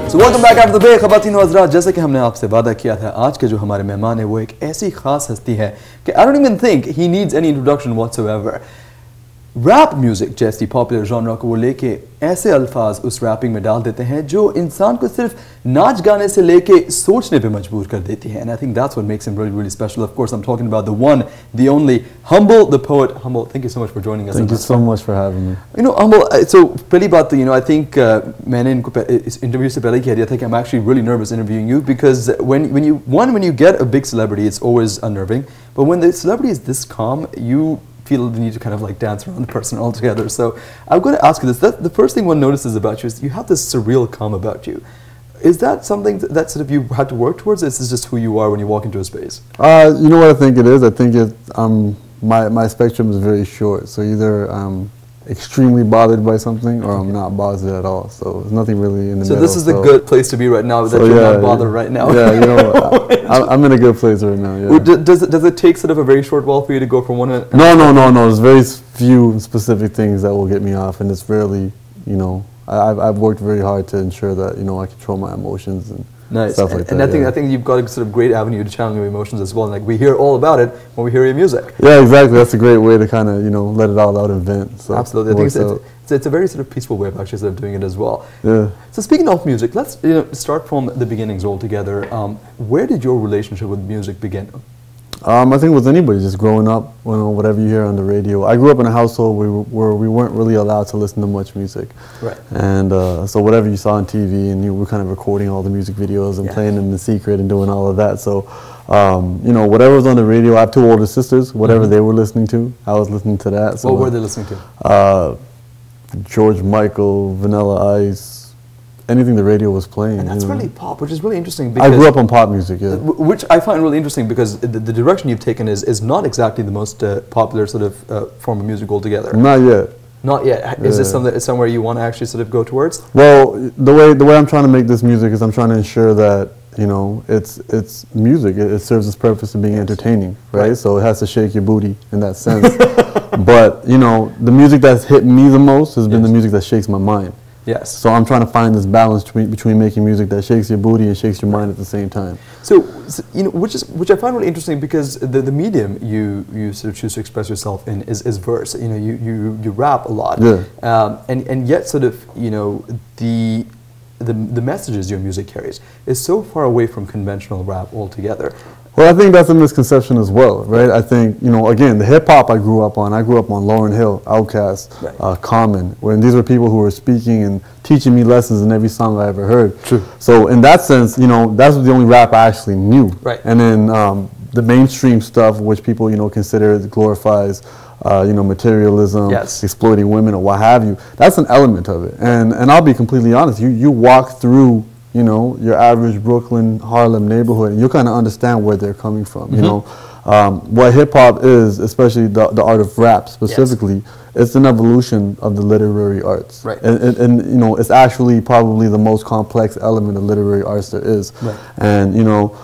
So welcome back after the break, ख़वातीन व हज़रात, जैसे कि हमने आपसे वादा किया था, आज के जो हमारे मेहमान है वो एक ऐसी खास हस्ती है कि I don't even think he needs any introduction whatsoever. Rap music जैसी पॉपुलर जॉनरा को वो लेके ऐसे अल्फाज उस रैपिंग में डाल देते हैं जो इंसान को सिर्फ नाच गाने से लेके सोचने पे मजबूर कर देती है. And I think that's what makes him really, really special. Of course, I'm talking about the one, the only, HumbleThePoet. Humble, thank you so much for joining us. Thank you so much for having me. You know, Humble, so पहली बात तो, I think मैंने इनको इस interview से पहले कह दिया था कि I'm actually really nervous interviewing you because when you get a big celebrity, it's always unnerving. But when the celebrity is this calm, you feel the need to kind of like dance around the person altogether. So I'm going to ask you this. The first thing one notices about you is you have this surreal calm about you. Is that something that sort of you had to work towards? Or is this just who you are when you walk into a space? You know what I think it is? I think my spectrum is very short. So either I'm extremely bothered by something or I'm not bothered at all. So there's nothing really in the middle. So this is the good place to be right now, that you're not bothered right now. Yeah, you know, I'm in a good place right now. Yeah. Does it take sort of a very short while for you to go from one end? No. There's very few specific things that will get me off, and it's rarely, you know, I've worked very hard to ensure that, you know, I control my emotions and stuff like that. And I think you've got a sort of great avenue to channel your emotions as well. And like we hear all about it when we hear your music. Yeah, exactly. That's a great way to kind of, you know, let it all out and vent. So absolutely. I think it's a very sort of peaceful way of actually sort of doing it as well. Yeah. So speaking of music, let's start from the beginnings altogether. Where did your relationship with music begin? I think with anybody, just growing up, you know, whatever you hear on the radio. I grew up in a household where we weren't really allowed to listen to much music. Right. And so whatever you saw on TV, and you were kind of recording all the music videos and playing them in secret and doing all of that. So, you know, whatever was on the radio, I have two older sisters, whatever they were listening to, I was listening to that. So what were they listening to? George Michael, Vanilla Ice, anything the radio was playing. And that's really pop, which is really interesting. Because I grew up on pop music, yeah. Which I find really interesting because the direction you've taken is not exactly the most popular sort of form of music altogether. Not yet. Not yet. Is this somewhere you want to actually sort of go towards? Well, the way I'm trying to make this music is I'm trying to ensure that, you know, it's music. It serves its purpose of being entertaining, right? So it has to shake your booty in that sense. But, you know, the music that's hit me the most has been the music that shakes my mind. Yes. So I'm trying to find this balance between making music that shakes your booty and shakes your mind at the same time. So you know, which I find really interesting because the medium you sort of choose to express yourself in is verse. You know, you rap a lot. Yeah. And yet sort of, you know, the messages your music carries is so far away from conventional rap altogether. Well, I think that's a misconception as well, right? I think, you know, again, the hip-hop I grew up on Lauryn Hill, Outkast, Common, when these were people who were speaking and teaching me lessons in every song I ever heard. True. So in that sense, you know, that's the only rap I actually knew. Right. And then the mainstream stuff, which people, you know, consider glorifies, you know, materialism, exploiting women or what have you, that's an element of it. And I'll be completely honest, you walk through, you know, your average Brooklyn, Harlem neighborhood, and you kind of understand where they're coming from, you know. What hip-hop is, especially the art of rap specifically, it's an evolution of the literary arts. Right. And you know, it's actually probably the most complex element of literary arts there is. Right. And, you know,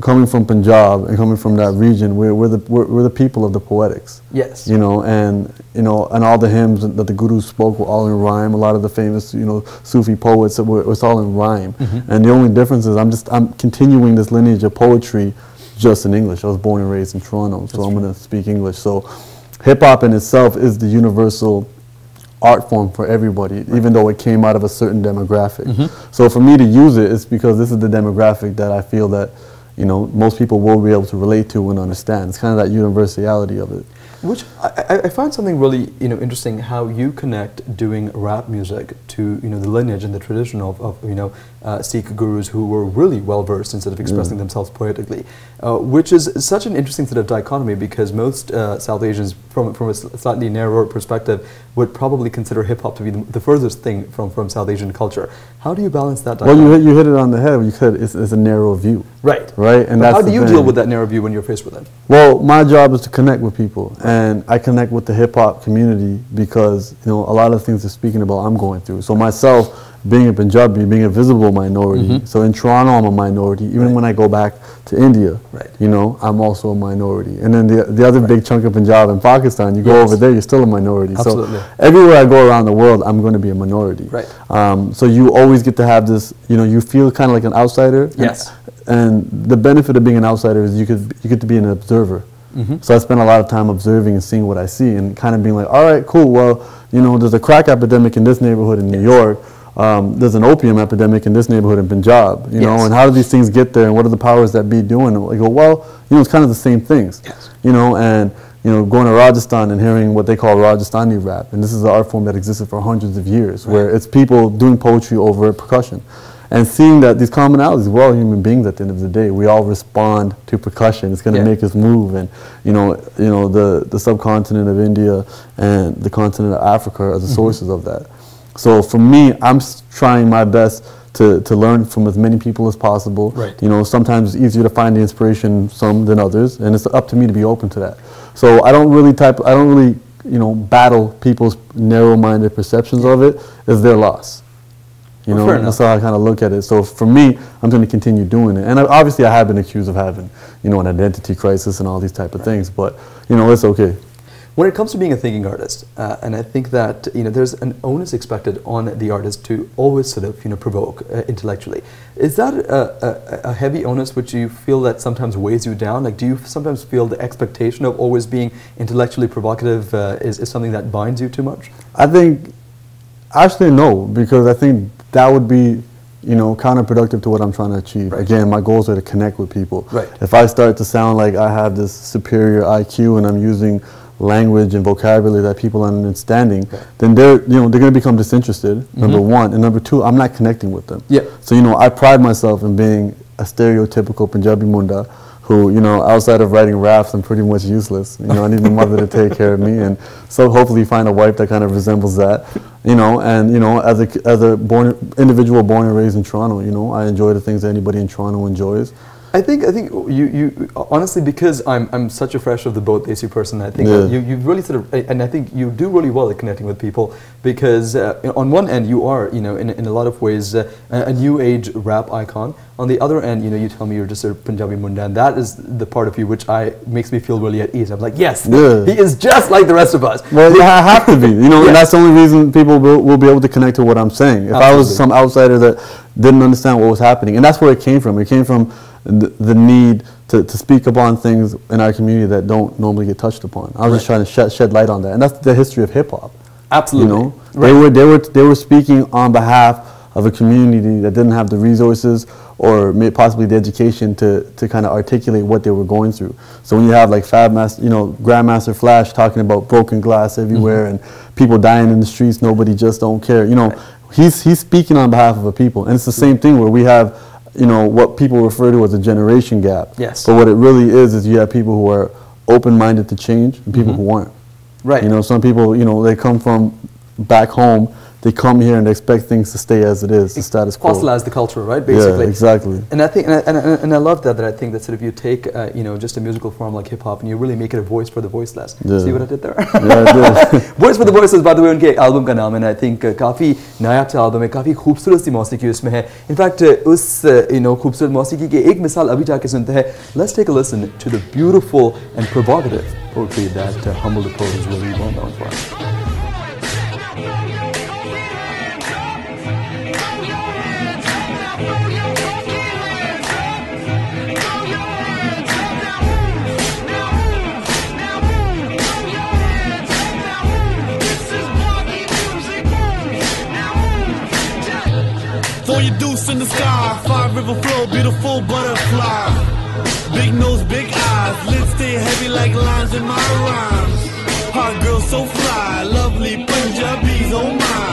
coming from Punjab and coming from that region, we're the people of the poetics. Yes. You know, and all the hymns that the Gurus spoke were all in rhyme. A lot of the famous, you know, Sufi poets, it's all in rhyme. And the only difference is I'm continuing this lineage of poetry just in English. I was born and raised in Toronto, so I'm going to speak English. So hip-hop in itself is the universal art form for everybody, even though it came out of a certain demographic. So for me to use it, it's because this is the demographic that I feel that, you know, most people will be able to relate to and understand. It's kind of that universality of it. Which I find something really, you know, interesting how you connect doing rap music to, you know, the lineage and the tradition of you know, Sikh gurus who were really well versed in sort of expressing themselves poetically, which is such an interesting sort of dichotomy because most South Asians, from a slightly narrower perspective, would probably consider hip hop to be the furthest thing from South Asian culture. How do you balance that dichotomy? Well, you hit it on the head. You could. It's a narrow view. Right. Right. And how do you deal with that narrow view when you're faced with it? Well, my job is to connect with people. And I connect with the hip-hop community because, you know, a lot of the things they're speaking about I'm going through. So myself, being a Punjabi, being a visible minority. So in Toronto, I'm a minority. Even when I go back to India, you know, I'm also a minority. And then the other big chunk of Punjab in Pakistan, you go over there, you're still a minority. Absolutely. So everywhere I go around the world, I'm going to be a minority. So you always get to have this, you know, you feel kind of like an outsider. And the benefit of being an outsider is you get to be an observer. So I spend a lot of time observing and seeing what I see and kind of being like, all right, cool, well, you know, there's a crack epidemic in this neighborhood in New York. There's an opium epidemic in this neighborhood in Punjab, you know, and how do these things get there and what are the powers that be doing? And I go, well, you know, it's kind of the same things, you know, and, you know, going to Rajasthan and hearing what they call Rajasthani rap. And this is an art form that existed for hundreds of years, where it's people doing poetry over percussion. And seeing that these commonalities, we're all human beings at the end of the day. We all respond to percussion. It's going to make us move. And, you know, the subcontinent of India and the continent of Africa are the sources of that. So for me, I'm trying my best to learn from as many people as possible. You know, sometimes it's easier to find the inspiration some than others, and it's up to me to be open to that. So I don't really, you know, battle people's narrow-minded perceptions of it. It's their loss. You know, that's how I kind of look at it. So for me, I'm going to continue doing it. And obviously I have been accused of having, you know, an identity crisis and all these type of things, but, you know, it's okay. When it comes to being a thinking artist, and I think that, you know, there's an onus expected on the artist to always sort of, you know, provoke intellectually. Is that a heavy onus which you feel that sometimes weighs you down? Like, do you sometimes feel the expectation of always being intellectually provocative is something that binds you too much? I think, actually no, because I think that would be, you know, counterproductive to what I'm trying to achieve. Again, my goals are to connect with people. If I start to sound like I have this superior IQ and I'm using language and vocabulary that people aren't understanding, then they're going to become disinterested, number one, and number two, I'm not connecting with them. So, you know, I pride myself in being a stereotypical Punjabi munda who, you know, outside of writing raps, I'm pretty much useless. You know, I need my mother to take care of me, and so hopefully find a wife that kind of resembles that. You know, and, you know, as a individual born and raised in Toronto, you know, I enjoy the things that anybody in Toronto enjoys. I think you honestly, because I'm such a fresh of the boat Desi person, I think you really sort of, and I think you do really well at connecting with people, because on one end you are, you know, in a lot of ways a new age rap icon. On the other end, you know, you tell me you're just a Punjabi munda, and that is the part of you which makes me feel really at ease. I'm like, yes, he is just like the rest of us. Well, I have to be, you know, and that's the only reason people will be able to connect to what I'm saying. If I was some outsider that didn't understand what was happening, and that's where it came from. It came from the need to speak upon things in our community that don't normally get touched upon. I was just trying to shed light on that, and that's the history of hip hop. Absolutely, you know, they were speaking on behalf of a community that didn't have the resources or possibly the education to kind of articulate what they were going through. So when you have like Grandmaster Flash talking about broken glass everywhere and people dying in the streets, nobody just don't care. You know, he's speaking on behalf of a people, and it's the same thing where we have, you know, what people refer to as a generation gap. But what it really is you have people who are open-minded to change and people who aren't. You know, some people, you know, they come from back home, they come here and they expect things to stay as it is, the status quo. Fossilize the culture, right? Basically. Yeah, exactly. And I think, and I love that I think that sort of you take, you know, just a musical form like hip hop and you really make it a voice for the voiceless. See what I did there? Yeah, I did. Voice for the Voiceless, by the way, उनके album का नाम है, and I think काफी नया album है, काफी खूबसूरत सी मौसीकी उसमें है. In fact, उस you know खूबसूरत मौसीकी की एक मिसाल अभी जाके सुनते हैं. Let's take a listen to the beautiful and provocative poetry that HumbleThePoet is really well known for. Throw your deuce in the sky, 5 river flow, beautiful butterfly. Big nose, big eyes, lids stay heavy like lines in my rhymes. Hot girl so fly, lovely Punjabis, oh my.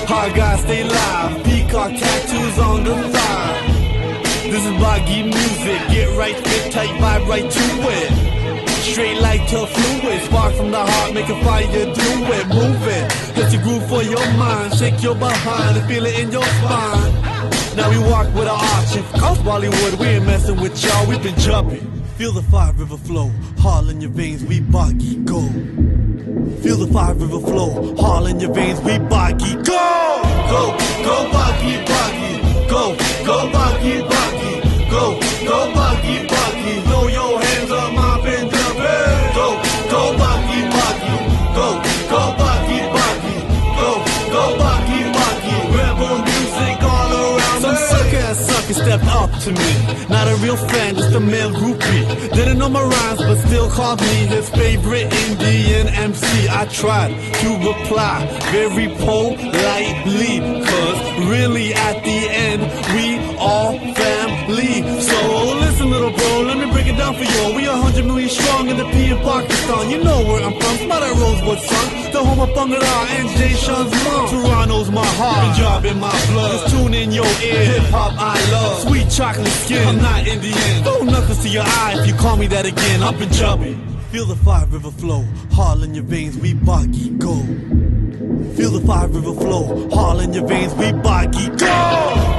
Hot guy stay live, peacock tattoos on the thigh. This is boggy music, get right, fit tight, vibe right to it. Straight like to fluid, spark from the heart, make a fire, do it, move it. Let your groove for your mind, shake your behind and feel it in your spine. Now we walk with an arch, if coast Bollywood, we ain't messing with y'all, we been jumping. Feel the 5 river flow, all in your veins, we boggy, go. Feel the 5 river flow, all in your veins, we boggy, go! Go, go! up to me. Not a real fan, just a male groupie. Didn't know my rhymes, but still called me his favorite Indian MC. I tried to reply very politely, cause really at the end, we all family. So listen, little bro, let me break it down for you. We 100 million strong in the P in Pakistan. You know where I'm from, smell that Rosewood sun. The home of Bangla and Jay Sean's mom. Toronto's my heart, Punjab in my blood. Just tune in your ear, hip-hop I love. Sweet chocolate skin, I'm not Indian. Throw knuckles to your eye if you call me that again. I'm Punjabi. Feel the Five River flow, heart in your veins, we boggy go. Feel the Five River flow, heart in your veins, we boggy go.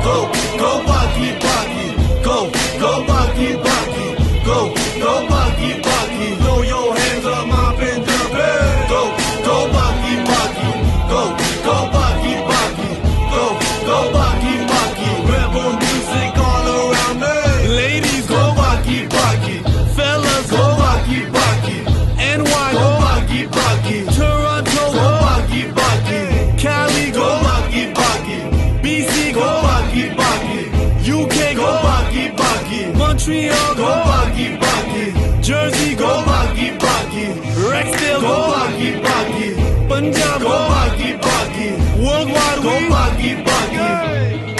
Go, go boggy, boggy. Go, go boggy, boggy. Go, go boggy, boggy. Throw your hands up, my Punjabi. Go, go boggy, boggy. Go, go boggy, boggy. Go, go boggy, boggy. Rebel music all around me. Ladies, go boggy, boggy. Fellas, go boggy, boggy. NY, go boggy, boggy. Toronto, go boggy, boggy. Cali, go boggy, boggy. BC, go boggy, boggy. UK, go boggy, boggy. Montreal, go boggy, boggy. Jersey, go boggy, boggy. Rexdale, go boggy, boggy. Punjab, go boggy, boggy. Worldwide, go boggy, boggy.